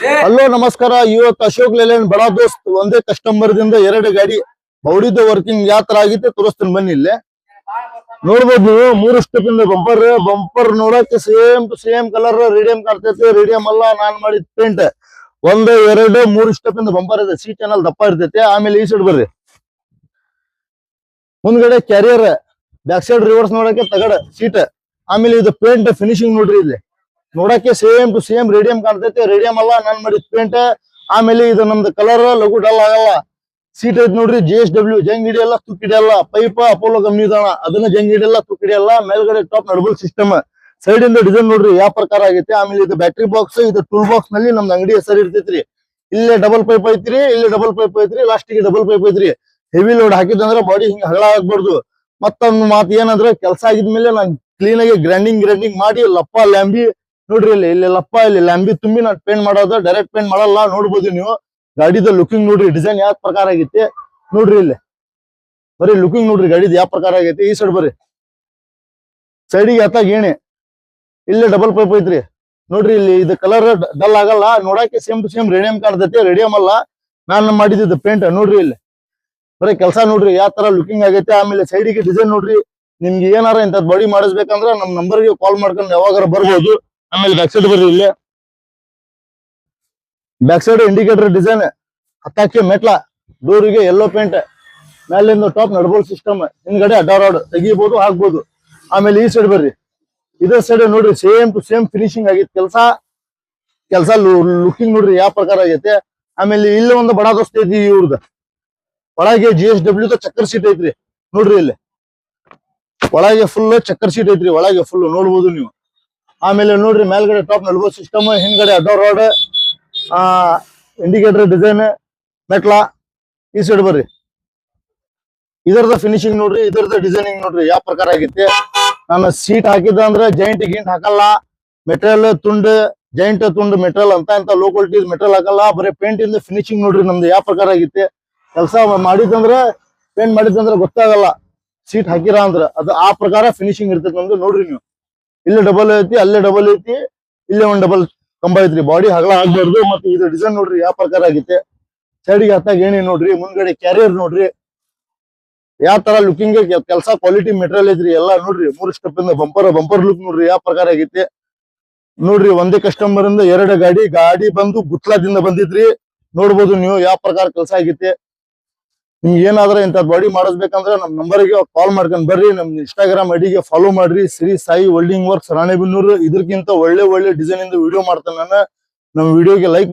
Hello ನಮಸ್ಕಾರ. ಇವತ್ತು Ashok Layland ಬಡ ದೋಸ್ತ್ ಒಂದೇ ಕಸ್ಟಮರ್ ದಿಂದ 2 ಗಾಡಿ ಬೌಡಿದ ವರ್ಕಿಂಗ್ ಯಾವ ತರ ಆಗಿತ್ತೆ ತೋರಿಸ್ತೀನಿ ಬನ್ನಿ. ಇಲ್ಲೇ ನೋಡ್ಬೋದು ನೀವು 3 ಸ್ಟೆಪ್ ಇಂದ ಬಂಪರ್ ನೋಡಕ್ಕೆ same to same colour radium ಕಾಣ್ತೈತೆ. ರೇಡಿಯಂ ಅಲ್ಲ, ನಾನ್ ಮಾಡಿದ ಪೇಂಟ್. 1 2 3 ಸ್ಟೆಪ್ ಇಂದ ಬಂಪರ್ ಇದೆ. ಸೀಟ್ ಚಾನಲ್ ದಪ್ಪ ಇರ್ತೈತೆ. ಆಮೇಲೆ ಈ ಸೈಡ್ ಬರ್ರಿ, ಮುಂದ್ಗಡೆ ಕ್ಯಾರಿಯರ್, ಬ್ಯಾಕ್ ಸೈಡ್ ರಿವರ್ಸ್ ನೋಡಕ್ಕೆ ತಗಡ ಸೀಟ್. ಆಮೇಲೆ ಇದು ಪೇಂಟ್ ಫಿನಿಶಿಂಗ್ ನೋಡ್ರಿ. ಇಲ್ಲಿ ನೋಡಕ್ಕೆ ಸೇಮ್ ಟು ಸೇಮ್ ರೇಡಿಯಂ ಕಾಣ್ತೈತೆ. ರೇಡಿಯಂ ಅಲ್ಲ, ನಾನ್ ಮಾಡಿದ ಪೇಂಟ್. ಆಮೇಲೆ ಇದು ನಮ್ದು ಕಲರ್ ಲಘು ಡಲ್ ಆಗಲ್ಲ. ಸೀಟ್ ಐತ್ ನೋಡ್ರಿ, JSW ಜಂಗ್ ಹಿಡಿಯಲ್ಲ, ತುಕ್ ಹಿಡಿಯಲ್ಲ. ಪೈಪ್ ಅಪೋಲೋ ಕಂಪ್ನಿ ಇದಾಣ, ಅದನ್ನ ಜಂಗ್ ಹಿಡಿಯಲ್ಲ, ತುಕ್ ಹಿಡಿಯಲ್ಲ. ಮೇಲ್ಗಡೆ ಟಾಪ್ ನಡಬಲ್ ಸಿಸ್ಟಮ್. ಸೈಡ್ ಇಂದ ಡಿಸೈನ್ ನೋಡ್ರಿ ಯಾವ ಪ್ರಕಾರ ಆಗೈತೆ. ಆಮೇಲೆ ಇದು ಬ್ಯಾಟ್ರಿ ಬಾಕ್ಸ್, ಇದು ಟೂಲ್ ಬಾಕ್ಸ್ ನಲ್ಲಿ ನಮ್ದು ಅಂಗಡಿ ಹೆಸರು ಇರ್ತೈತ್ರಿ. ಇಲ್ಲೇ ಡಬಲ್ ಪೈಪ್ ಐತ್ರಿ, ಇಲ್ಲಿ ಡಬಲ್ ಪೈಪ್ ಐತ್ರಿ, ಲಾಸ್ಟಿಗೆ ಡಬಲ್ ಪೈಪ್ ಐತ್ರಿ. ಹೆವಿ ಲೋಡ್ ಹಾಕಿದಂದ್ರೆ ಬಾಡಿ ಹಿಂಗ ಹಗಳ ಆಗ್ಬಾರ್ದು. ಮತ್ತೊಂದು ಮಾತು ಏನಂದ್ರೆ, ಕೆಲಸ ಆಗಿದ್ಮೇಲೆ ನಾನು ಕ್ಲೀನ್ ಆಗಿ ಗ್ರೈಂಡಿಂಗ್ ಮಾಡಿ ಲಪ್ಪ ಲ್ಯಾಂಬಿ ನೋಡ್ರಿ. ಇಲ್ಲಿ ಲಪ್ಪ, ಇಲ್ಲಿ ಲ್ಯಾಂಬಿ ತುಂಬಿ ನಾನು ಪೇಂಟ್ ಮಾಡೋದು, ಡೈರೆಕ್ಟ್ ಪೇಂಟ್ ಮಾಡಲ್ಲ. ನೋಡ್ಬೋದು ನೀವು ಗಾಡಿದ ಲುಕಿಂಗ್ ನೋಡ್ರಿ, ಡಿಸೈನ್ ಯಾವ ಪ್ರಕಾರ ಆಗೈತಿ ನೋಡ್ರಿ. ಇಲ್ಲಿ ಬರೀ ಲುಕಿಂಗ್ ನೋಡ್ರಿ ಗಾಡಿದ ಯಾವ ಪ್ರಕಾರ ಆಗೈತಿ. ಈ ಸೈಡ್ ಬರ್ರಿ, ಸೈಡಿಗೆ ಹತ್ತಾಗ ಏಣಿ, ಇಲ್ಲೇ ಡಬಲ್ ಪೈಪ್ ಐತ್ರಿ ನೋಡ್ರಿ. ಇಲ್ಲಿ ಇದು ಕಲರ್ ಡಲ್ ಆಗಲ್ಲ, ನೋಡಕ್ಕೆ ಸೇಮ್ ಟು ಸೇಮ್ ರೇಡಿಯಂ ಕಾಣ್ತೈತಿ. ರೇಡಿಯಂ ಅಲ್ಲ, ನಾನು ಮಾಡಿದ್ದು ಪೇಂಟ್ ನೋಡ್ರಿ. ಇಲ್ಲಿ ಬರೀ ಕೆಲಸ ನೋಡ್ರಿ ಯಾವ ತರ ಲುಕಿಂಗ್ ಆಗೈತೆ. ಆಮೇಲೆ ಸೈಡಿಗೆ ಡಿಸೈನ್ ನೋಡ್ರಿ. ನಿಮ್ಗೆ ಏನಾರ ಇಂಥದ್ ಬಾಡಿ ಮಾಡಿಸ್ಬೇಕಂದ್ರ ನಮ್ ನಂಬರ್ಗೆ ಕಾಲ್ ಮಾಡ್ಕೊಂಡು ಯಾವಾಗಾರ ಬರ್ಬೋದು. ಆಮೇಲೆ ಬ್ಯಾಕ್ ಸೈಡ್ ಬರ್ರಿ, ಇಲ್ಲಿ ಬ್ಯಾಕ್ ಸೈಡ್ ಇಂಡಿಕೇಟರ್ ಡಿಸೈನ್, ಹತ್ತಾಕಿ ಮೆಟ್ಲ, ಡೋರಿಗೆ ಯೆಲ್ಲೋ ಪೇಂಟ್, ಮೇಲಿಂದ ಟಾಪ್ ನಡ್ಬೋಲ್ ಸಿಸ್ಟಮ್, ಹಿಂದ್ಗಡೆ ಅಡ್ಡ ರಾಡ್ ತೆಗಿಬಹುದು ಹಾಕ್ಬೋದು. ಆಮೇಲೆ ಈ ಸೈಡ್ ಬರ್ರಿ, ಇದೇ ಸೈಡ್ ನೋಡ್ರಿ ಸೇಮ್ ಟು ಸೇಮ್ ಫಿನಿಶಿಂಗ್ ಆಗೈತೆ. ಕೆಲಸ ಲುಕಿಂಗ್ ನೋಡ್ರಿ ಯಾವ ಪ್ರಕಾರ ಆಗೈತೆ. ಆಮೇಲೆ ಇಲ್ಲಿ ಒಂದು ಬಡ ದೋಸ್ತ ಐತಿ ಇವ್ರದ, ಒಳಗೆ JSW ಚಕ್ಕರ್ ಸೀಟ್ ಐತ್ರಿ ನೋಡ್ರಿ. ಇಲ್ಲಿ ಒಳಗೆ ಫುಲ್ ಚಕ್ಕರ್ ಸೀಟ್ ಐತ್ರಿ, ಒಳಗೆ ಫುಲ್ ನೋಡ್ಬೋದು ನೀವು. ಆಮೇಲೆ ನೋಡ್ರಿ ಮೇಲ್ಗಡೆ ಟಾಪ್ ನಲ್ಬೋ ಸಿಸ್ಟಮ್, ಹಿಂದ್ಗಡೆ ಅಡ್ಡ ರಾಡ್, ಇಂಡಿಕೇಟರ್ ಡಿಸೈನ್, ಮೆಟ್ಲ. ಈ ಸೈಡ್ ಬರ್ರಿ, ಇದರದ ಫಿನಿಶಿಂಗ್ ನೋಡ್ರಿ, ಇದರದ ಡಿಸೈನಿಂಗ್ ನೋಡ್ರಿ ಯಾವ ಪ್ರಕಾರ ಆಗೈತಿ. ನಾನು ಸೀಟ್ ಹಾಕಿದ್ದ ಅಂದ್ರೆ ಜೈಂಟ್ ಗಿಂಟ್ ಹಾಕಲ್ಲ. ಮೆಟೀರಿಯಲ್ ತುಂಡು, ಜೈಂಟ್ ತುಂಡು ಮೆಟೀರಿಯಲ್ ಅಂತ ಲೋ ಕ್ವಾಲಿಟಿ ಮೆಟೀರಿಯಲ್ ಹಾಕಲ್ಲ. ಬರೀ ಪೇಂಟ್ ಇಂದ ಫಿನಿಶಿಂಗ್ ನೋಡ್ರಿ ನಮ್ದು ಯಾವ ಪ್ರಕಾರ ಆಗೈತಿ. ಕೆಲಸ ಮಾಡಿದಂದ್ರೆ ಪೇಂಟ್ ಮಾಡಿದಂದ್ರೆ ಗೊತ್ತಾಗಲ್ಲ ಸೀಟ್ ಹಾಕಿರ ಅಂದ್ರ. ಅದು ಆ ಪ್ರಕಾರ ಫಿನಿಶಿಂಗ್ ಇರ್ತೈತಿ ನಮ್ದು ನೋಡ್ರಿ ನೀವು. ಇಲ್ಲಿ ಡಬಲ್ ಐತಿ, ಅಲ್ಲೇ ಡಬಲ್ ಐತಿ, ಇಲ್ಲೇ ಒಂದ್ ಡಬಲ್ ಕಂಬ ಐತ್ರಿ. ಬಾಡಿ ಹಗಲ ಆಗ್ಬಾರ್ದು. ಮತ್ತೆ ಇದು ಡಿಸೈನ್ ನೋಡ್ರಿ ಯಾವ ಪ್ರಕಾರ ಆಗೈತೆ. ಸೈಡ್ಗೆ ಹತ್ತಾಗ ಏನಿ ನೋಡ್ರಿ, ಮುಂದ್ಗಡೆ ಕ್ಯಾರಿಯರ್ ನೋಡ್ರಿ ಯಾವ ತರ ಲುಕಿಂಗ್. ಕೆಲಸ ಕ್ವಾಲಿಟಿ ಮೆಟೀರಿಯಲ್ ಐತ್ರಿ ಎಲ್ಲ ನೋಡ್ರಿ. 3 ಸ್ಟೆಪ್ ಇಂದ ಬಂಪರ್ ಲುಕ್ ನೋಡ್ರಿ ಯಾವ ಪ್ರಕಾರ ಆಗೈತಿ ನೋಡ್ರಿ. ಒಂದೇ ಕಸ್ಟಮರ್ ಇಂದ 2 ಗಾಡಿ ಬಂದು ಗುತ್ಲಾದಿಂದ ಬಂದಿದ್ರಿ. ನೋಡ್ಬೋದು ನೀವು ಯಾವ ಪ್ರಕಾರ ಕೆಲಸ ಆಗೈತಿ. ನಿಮ್ಗೆ ಏನಾದ್ರೆ ಇಂಥದ್ ಬಾಡಿ ಮಾಡಿಸ್ಬೇಕಂದ್ರೆ ನಮ್ ನಂಬರ್ಗೆ ಕಾಲ್ ಮಾಡ್ಕೊಂಡ್ ಬರ್ರಿ. ನಮ್ ಇನ್ಸ್ಟಾಗ್ರಾಮ್ ಐಡಿಗೆ ಫಾಲೋ ಮಾಡ್ರಿ, ಶ್ರೀ ಸಾಯಿ ವೆಲ್ಡಿಂಗ್ ವರ್ಕ್ಸ್ ರಾಣೆಬೆನ್ನೂರು. ಇದಕ್ಕಿಂತ ಒಳ್ಳೆ ಡಿಸೈನ್ ಇಂದ ವಿಡಿಯೋ ಮಾಡ್ತಾನೆ ನಾನು. ನಮ್ ವಿಡಿಯೋಗೆ ಲೈಕ್